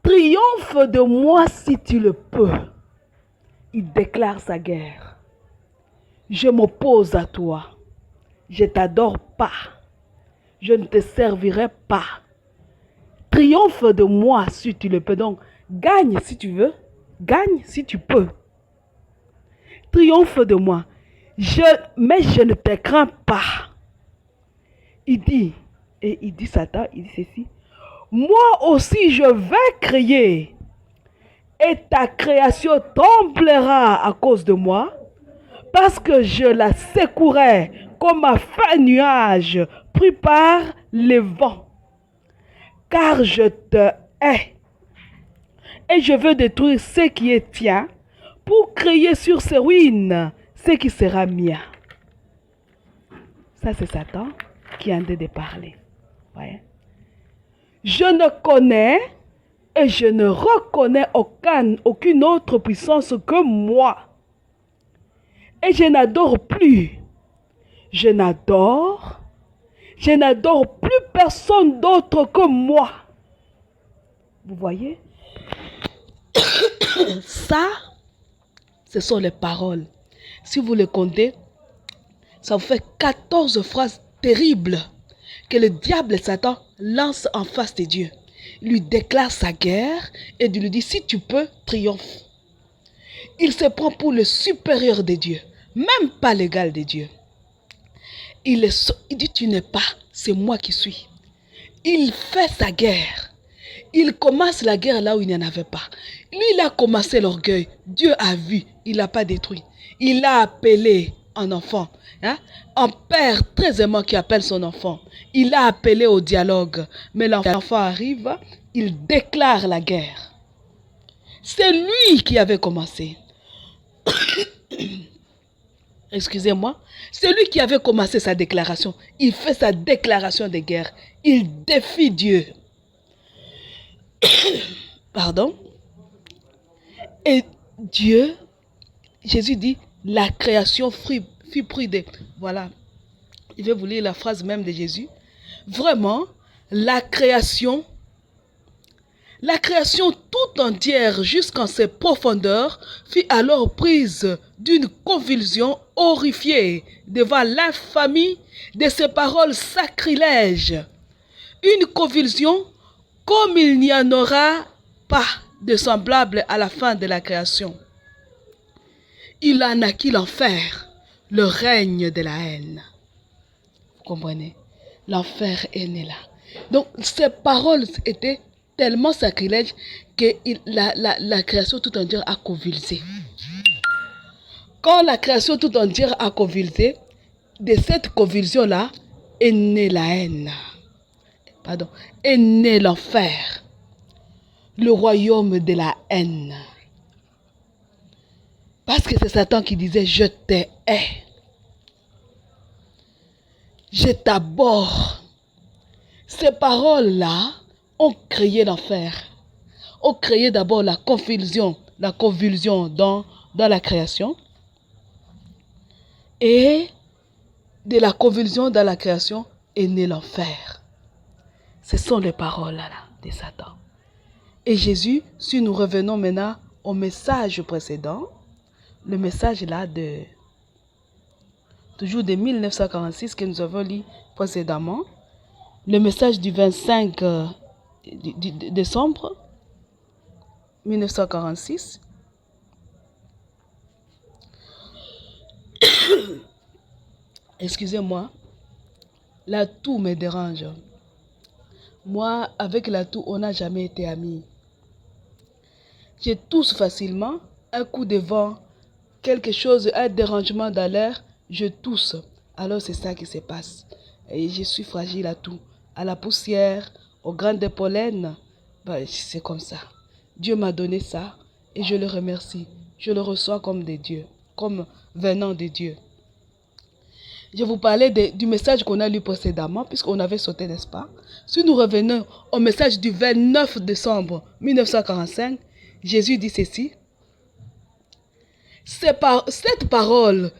Triomphe de moi si tu le peux. Il déclare sa guerre. Je m'oppose à toi. Je ne t'adore pas. Je ne te servirai pas. Triomphe de moi si tu le peux. Donc, gagne si tu veux. Gagne si tu peux. Triomphe de moi. Mais je ne te crains pas. Il dit Satan, il dit ceci. Moi aussi je vais crier. Et ta création tremblera à cause de moi. Parce que je la secouerai comme un fin nuage pris par les vents. Car je te hais. Et je veux détruire ce qui est tien pour crier sur ses ruines ce qui sera mien. Ça, c'est Satan qui en de parler. Ouais. Je ne connais et je ne reconnais aucune autre puissance que moi. Et je n'adore plus. Je n'adore plus personne d'autre que moi. Vous voyez? Ça, ce sont les paroles. Si vous les comptez, ça vous fait 14 phrases terribles que le diable Satan lance en face de Dieu. Il lui déclare sa guerre et il lui dit, si tu peux, triomphe. Il se prend pour le supérieur de Dieu, même pas l'égal de Dieu. Il dit, tu n'es pas, c'est moi qui suis. Il fait sa guerre. Il commence la guerre là où il n'y en avait pas. Lui, il a commencé l'orgueil. Dieu a vu, il n'a pas détruit. Il a appelé un enfant. Un père très aimant qui appelle son enfant. Il a appelé au dialogue. Mais l'enfant arrive, il déclare la guerre. C'est lui qui avait commencé. Excusez-moi. C'est lui qui avait commencé sa déclaration. Il fait sa déclaration de guerre. Il défie Dieu. Pardon. Et Dieu, Jésus dit, la création fut prudée. Voilà. Je vais vous lire la phrase même de Jésus. Vraiment, la création tout entière jusqu'en ses profondeurs fut alors prise d'une convulsion horrifiée devant l'infamie de ces paroles sacrilèges. Une convulsion comme il n'y en aura pas de semblable à la fin de la création. Il en naquit l'enfer, le règne de la haine. Vous comprenez? L'enfer est né là. Donc, ces paroles étaient tellement sacrilèges que la création tout entière a convulsé. Quand la création tout entière a convulsé, de cette convulsion-là est née la haine. Pardon, est né l'enfer. Le royaume de la haine. Parce que c'est Satan qui disait, je te hais. Je t'abhorre. Ces paroles-là ont créé l'enfer. Ont créé d'abord la convulsion dans la création. Et de la convulsion dans la création est né l'enfer. Ce sont les paroles là de Satan. Et Jésus, si nous revenons maintenant au message précédent, le message là toujours de 1946 que nous avons lu précédemment, le message du 25 décembre 1946. Excusez-moi, là tout me dérange. Moi, avec la toux, on n'a jamais été amis. Je tousse facilement, un coup de vent, quelque chose, un dérangement dans l'air, je tousse. Alors c'est ça qui se passe. Et je suis fragile à tout. À la poussière, aux graines de pollen, c'est comme ça. Dieu m'a donné ça et je le remercie. Je le reçois comme de Dieu, comme venant de Dieu. Je vous parlais du message qu'on a lu précédemment, puisqu'on avait sauté, n'est-ce pas? Si nous revenons au message du 29 décembre 1945, Jésus dit ceci. cette parole,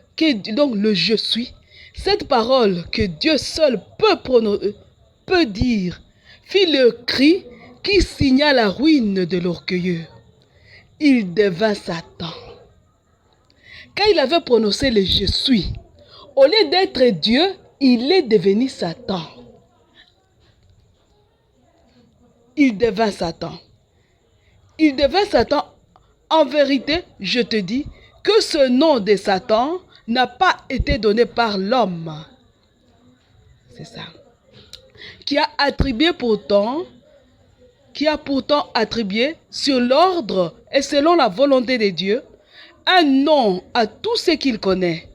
donc le je suis, cette parole que Dieu seul peut dire, fit le cri qui signa la ruine de l'orgueilleux. Il devint Satan. Quand il avait prononcé le je suis, au lieu d'être Dieu, il est devenu Satan. Il devint Satan. Il devint Satan. En vérité, je te dis que ce nom de Satan n'a pas été donné par l'homme. C'est ça. Qui a pourtant attribué sur l'ordre et selon la volonté de Dieu un nom à tout ce qu'il connaît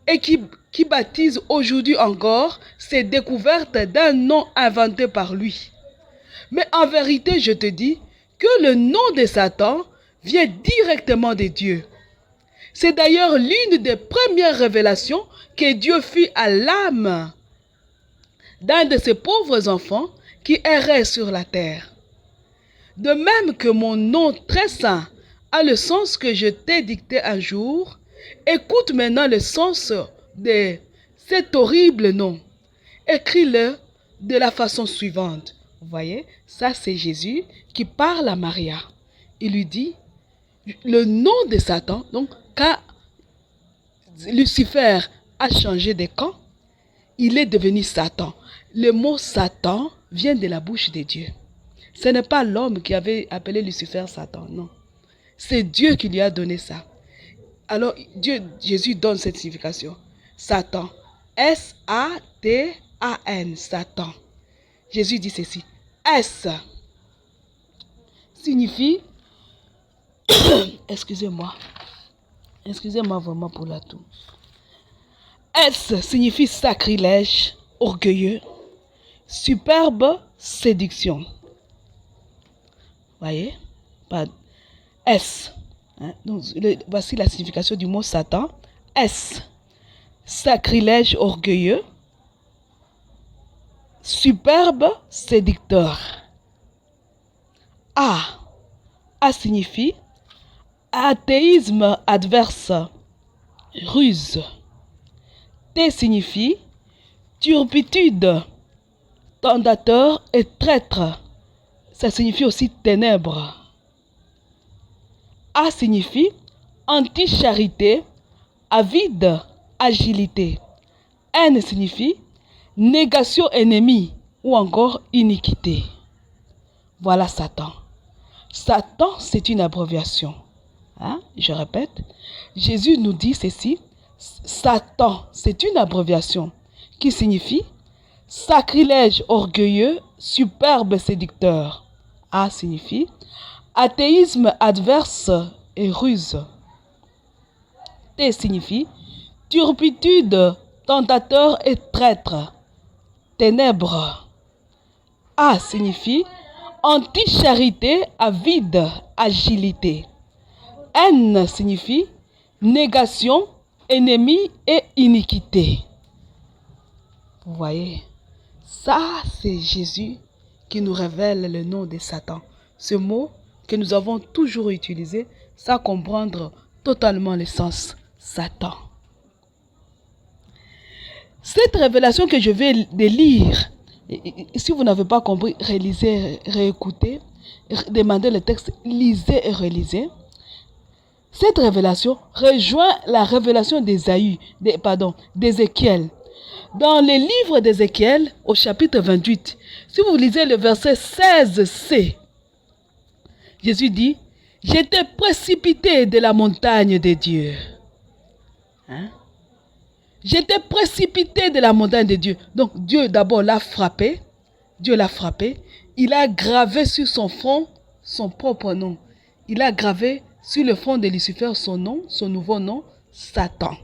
et qui baptise aujourd'hui encore ses découvertes d'un nom inventé par lui. Mais en vérité, je te dis que le nom de Satan vient directement de Dieu. C'est d'ailleurs l'une des premières révélations que Dieu fit à l'âme d'un de ses pauvres enfants qui errait sur la terre. De même que mon nom très saint a le sens que je t'ai dicté un jour, écoute maintenant le sens de cet horrible nom. Écris-le de la façon suivante. Vous voyez, ça c'est Jésus qui parle à Maria. Il lui dit, le nom de Satan, donc quand Lucifer a changé de camp, il est devenu Satan. Le mot Satan vient de la bouche de Dieu. Ce n'est pas l'homme qui avait appelé Lucifer Satan, non. C'est Dieu qui lui a donné ça. Alors Jésus donne cette signification. Satan. S-A-T-A-N. Satan. Jésus dit ceci. S signifie excusez-moi vraiment pour la toux. S signifie sacrilège, orgueilleux, superbe, séduction. Voyez? S. Donc, voici la signification du mot Satan. S. Sacrilège, orgueilleux, superbe, séducteur. A. A signifie athéisme adverse, ruse. T signifie turpitude, tentateur et traître. Ça signifie aussi ténèbres. A signifie anti-charité, avide, agilité. N signifie négation ennemie ou encore iniquité. Voilà Satan. Satan, c'est une abréviation. Je répète, Jésus nous dit ceci. Satan, c'est une abréviation qui signifie sacrilège orgueilleux, superbe séducteur. A signifie athéisme adverse et ruse. T signifie turpitude, tentateur et traître. Ténèbres. A signifie anti-charité, avide, agilité. N signifie négation, ennemi et iniquité. Vous voyez, ça c'est Jésus qui nous révèle le nom de Satan. Ce mot que nous avons toujours utilisé sans comprendre totalement le sens Satan. Cette révélation que je vais lire, si vous n'avez pas compris, relisez, réécoutez, demandez le texte, lisez et relisez. Cette révélation rejoint la révélation d'Ézéchiel. Dans le livre d'Ézéchiel, au chapitre 28, si vous lisez le verset 16c, Jésus dit, « J'étais précipité de la montagne de Dieu. » J'étais précipité de la montagne de Dieu. Donc Dieu d'abord l'a frappé. Dieu l'a frappé. Il a gravé sur son front son propre nom. Il a gravé sur le front de Lucifer son nom, son nouveau nom, Satan.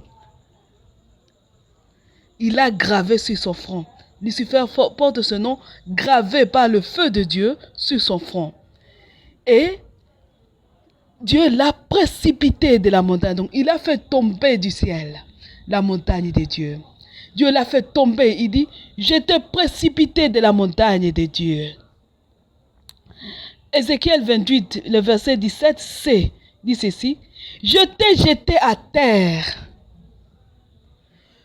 Il a gravé sur son front. Lucifer porte ce nom gravé par le feu de Dieu sur son front. Et Dieu l'a précipité de la montagne. Donc il a fait tomber du ciel la montagne de Dieu. Dieu l'a fait tomber. Il dit, j'étais précipité de la montagne de Dieu. Ézéchiel 28, le verset 17c, dit ceci, je t'ai jeté à terre.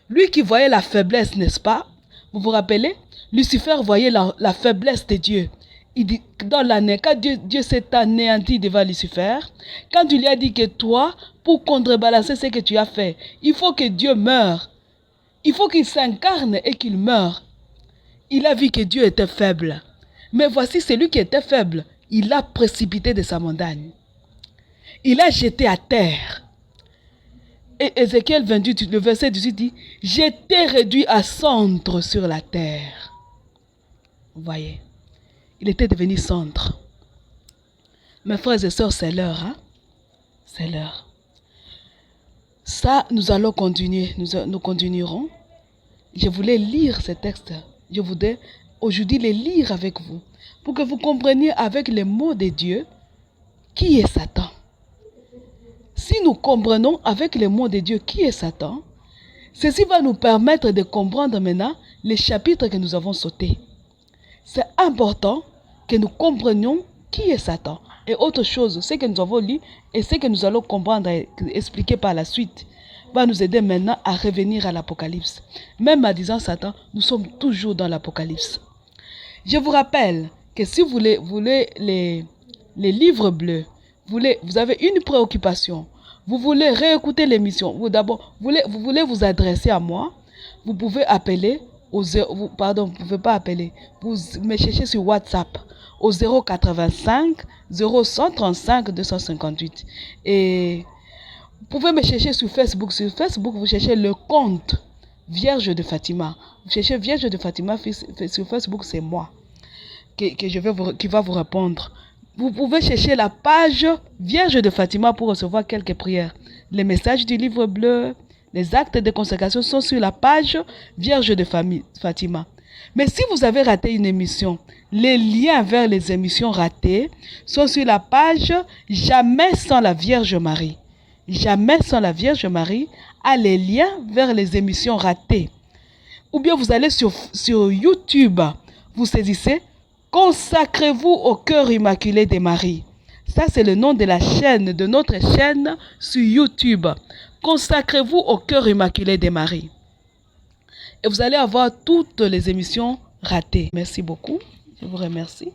Lui qui voyait la faiblesse, n'est-ce pas? Vous vous rappelez? Lucifer voyait la faiblesse de Dieu. Il dit, dans l'année, quand Dieu s'est anéanti devant Lucifer, quand il lui a dit que toi, pour contrebalancer ce que tu as fait, il faut que Dieu meure. Il faut qu'il s'incarne et qu'il meure. Il a vu que Dieu était faible. Mais voici celui qui était faible. Il l'a précipité de sa montagne. Il l'a jeté à terre. Et Ézéchiel 28, le verset 18 dit, « Je t'ai réduit à cendre sur la terre. » Vous voyez, il était devenu cendre. Mes frères et sœurs, c'est l'heure. Hein? C'est l'heure. Ça, nous allons continuer. Nous continuerons. Je voulais lire ces textes. Je voudrais aujourd'hui les lire avec vous. Pour que vous compreniez avec les mots de Dieu qui est Satan. Si nous comprenons avec les mots de Dieu qui est Satan, ceci va nous permettre de comprendre maintenant les chapitres que nous avons sautés. C'est important que nous comprenions qui est Satan. Et autre chose, ce que nous avons lu et ce que nous allons comprendre et expliquer par la suite va nous aider maintenant à revenir à l'Apocalypse. Même en disant Satan, nous sommes toujours dans l'Apocalypse. Je vous rappelle que si vous voulez les livres bleus, vous avez une préoccupation, vous voulez réécouter l'émission, vous voulez vous adresser à moi, vous pouvez appeler vous pouvez pas appeler, vous me cherchez sur WhatsApp au 085 0135 258 et vous pouvez me chercher sur Facebook. Sur Facebook, vous cherchez le compte Vierge de Fatima. Vous cherchez Vierge de Fatima sur Facebook, c'est moi qui va vous répondre. Vous pouvez chercher la page Vierge de Fatima pour recevoir quelques prières. Les messages du livre bleu, les actes de consécration sont sur la page Vierge de Fatima. Mais si vous avez raté une émission, les liens vers les émissions ratées sont sur la page Jamais sans la Vierge Marie. Jamais sans la Vierge Marie a les liens vers les émissions ratées. Ou bien vous allez sur YouTube, vous saisissez Consacrez-vous au cœur immaculé de Marie. Ça, c'est le nom de la chaîne, de notre chaîne sur YouTube. Consacrez-vous au cœur immaculé de Marie. Et vous allez avoir toutes les émissions ratées. Merci beaucoup. Je vous remercie.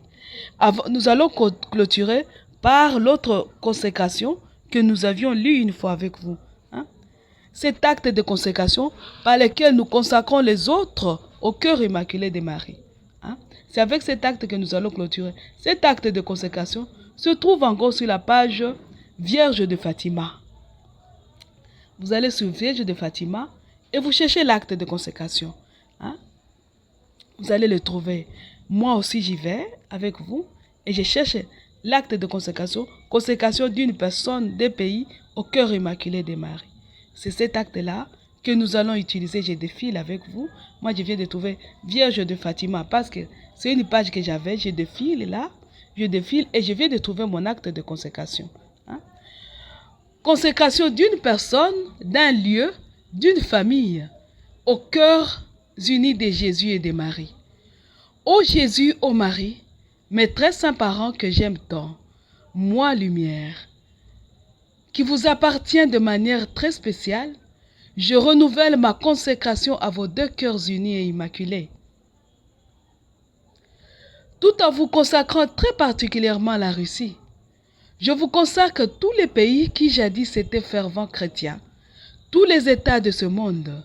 Nous allons clôturer par l'autre consécration que nous avions lu une fois avec vous. Hein? Cet acte de consécration par lequel nous consacrons les autres au cœur immaculé de Marie. Hein? C'est avec cet acte que nous allons clôturer. Cet acte de consécration se trouve encore sur la page Vierge de Fatima. Vous allez sur Vierge de Fatima et vous cherchez l'acte de consécration. Hein? Vous allez le trouver. Moi aussi, j'y vais avec vous et je cherche l'acte de consécration d'une personne, des pays au cœur immaculé de Marie. C'est cet acte-là que nous allons utiliser. Je défile avec vous. Moi, je viens de trouver Vierge de Fatima parce que c'est une page que j'avais. Je défile là. Je défile et je viens de trouver mon acte de consécration. Hein? Consécration d'une personne, d'un lieu, d'une famille, au cœur unis de Jésus et de Marie. Ô Jésus, ô Marie, mes très saints parents que j'aime tant, moi, lumière, qui vous appartient de manière très spéciale, je renouvelle ma consécration à vos deux cœurs unis et immaculés. Tout en vous consacrant très particulièrement à la Russie, je vous consacre tous les pays qui jadis étaient fervents chrétiens, tous les États de ce monde,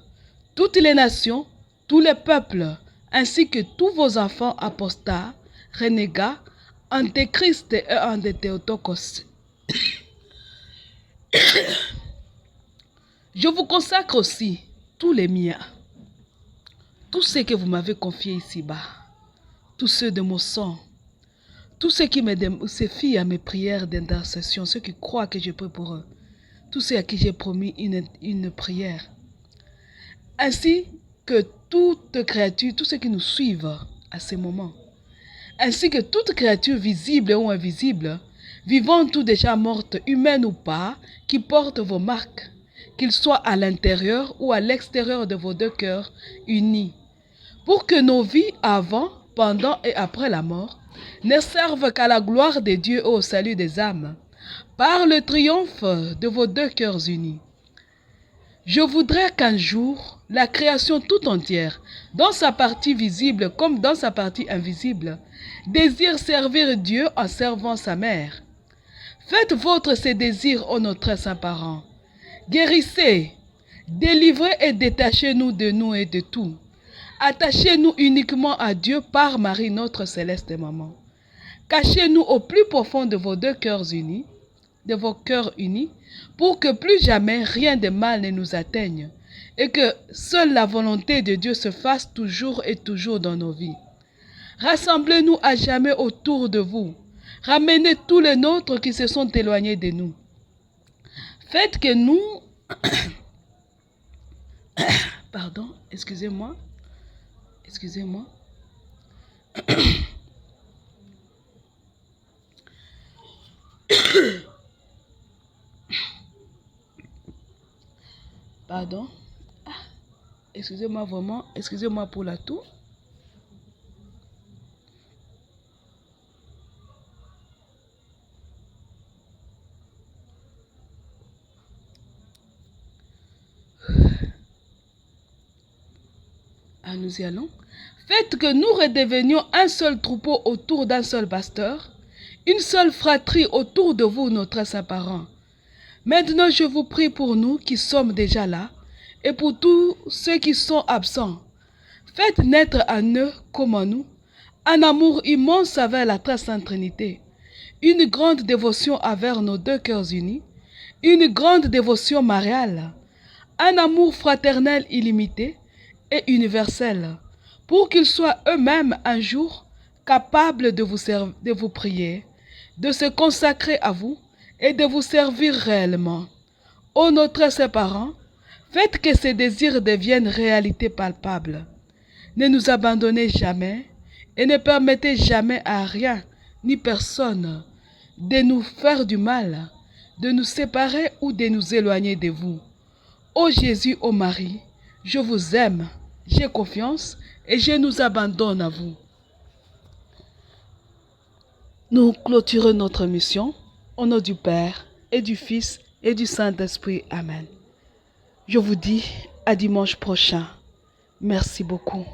toutes les nations, tous les peuples, ainsi que tous vos enfants apostats, renégats, antéchrist et antithéotokos. Je vous consacre aussi tous les miens, tous ceux que vous m'avez confiés ici-bas, tous ceux de mon sang, tous ceux qui se fient à mes prières d'intercession, ceux qui croient que je prie pour eux, tous ceux à qui j'ai promis une prière, ainsi que toute créature, tous ceux qui nous suivent à ce moment, ainsi que toute créature visible ou invisible, vivante ou déjà morte, humaine ou pas, qui porte vos marques, qu'ils soient à l'intérieur ou à l'extérieur de vos deux cœurs unis, pour que nos vies avant, pendant et après la mort ne servent qu'à la gloire de Dieu et au salut des âmes. par le triomphe de vos deux cœurs unis. Je voudrais qu'un jour, la création tout entière, dans sa partie visible comme dans sa partie invisible, désire servir Dieu en servant sa mère. Faites vôtre ces désirs, ô nos très saints parents. Guérissez, délivrez et détachez-nous de nous et de tout. Attachez-nous uniquement à Dieu par Marie, notre céleste maman. Cachez-nous au plus profond de vos deux cœurs unis, pour que plus jamais rien de mal ne nous atteigne, et que seule la volonté de Dieu se fasse toujours et toujours dans nos vies. Rassemblez-nous à jamais autour de vous. Ramenez tous les nôtres qui se sont éloignés de nous. Faites que nous... Pardon, excusez-moi. Pardon. Excusez-moi vraiment. Excusez-moi pour la toux. Nous y allons. Faites que nous redevenions un seul troupeau autour d'un seul pasteur, une seule fratrie autour de vous, nos très saints parents. Maintenant, je vous prie pour nous qui sommes déjà là, et pour tous ceux qui sont absents. Faites naître en eux, comme en nous, un amour immense envers la très sainte Trinité, une grande dévotion envers nos deux cœurs unis, une grande dévotion mariale, un amour fraternel illimité et universel, pour qu'ils soient eux-mêmes un jour capables de vous prier, de se consacrer à vous et de vous servir réellement. Ô nos très saints parents, faites que ces désirs deviennent réalité palpable. Ne nous abandonnez jamais et ne permettez jamais à rien ni personne de nous faire du mal, de nous séparer ou de nous éloigner de vous. Ô Jésus, ô Marie, je vous aime, j'ai confiance et je nous abandonne à vous. Nous clôturons notre mission au nom du Père et du Fils et du Saint-Esprit. Amen. Je vous dis à dimanche prochain. Merci beaucoup.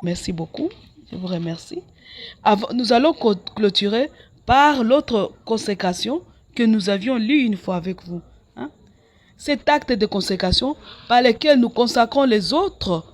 Merci beaucoup. Je vous remercie. Nous allons clôturer par l'autre consécration que nous avions lue une fois avec vous. Cet acte de consécration par lequel nous consacrons les autres